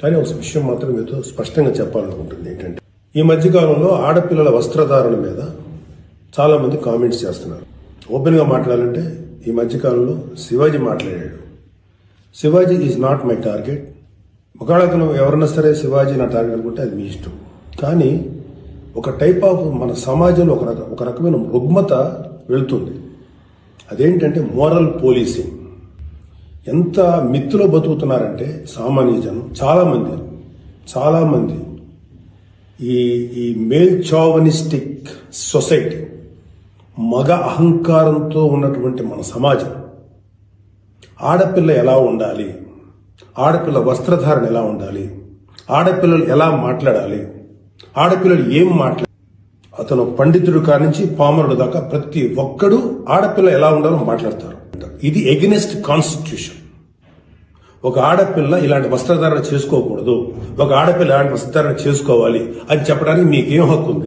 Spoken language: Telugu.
కానీ ఒక విషయం మాత్రం మీతో స్పష్టంగా చెప్పాలనుకుంటుంది ఏంటంటే, ఈ మధ్యకాలంలో ఆడపిల్లల వస్త్రధారణ మీద చాలా మంది కామెంట్స్ చేస్తున్నారు. ఓపెన్ గా మాట్లాడాలంటే ఈ మధ్యకాలంలో శివాజీ మాట్లాడాడు. Shivaji is not my target. ఒకవేళ అతను ఎవరన్నా సరే శివాజీ నా టార్గెట్ అనుకుంటే అది మీ ఇష్టం. కానీ ఒక టైప్ ఆఫ్ మన సమాజంలో ఒక రకమైన రుగ్మత వెళ్తుంది. అదేంటంటే మోరల్ పోలీసింగ్. ఎంత మిత్తులో బతుకుతున్నారంటే సామాన్య జనం చాలా మంది ఈ మేల్ చావనిస్టిక్ సొసైటీ, మగ అహంకారంతో ఉన్నటువంటి మన సమాజం, ఆడపిల్ల ఎలా ఉండాలి, ఆడపిల్ల వస్త్రధారణ ఎలా ఉండాలి, ఆడపిల్లలు ఎలా మాట్లాడాలి, ఆడపిల్లలు ఏం మాట్లాడాలి, అతను పండితుడు కానించి పామరుడు దాకా ప్రతి ఒక్కడు ఆడపిల్ల ఎలా ఉండాలో మాట్లాడతారు. ఇది ఎగెనిస్ట్ కాన్స్టిట్యూషన్. ఒక ఆడపిల్ల ఇలాంటి వస్త్రధారణ చేసుకోకూడదు, ఒక ఆడపిల్ల ఇలాంటి వస్త్రధారణ చేసుకోవాలి అని చెప్పడానికి మీకేం హక్కు ఉంది?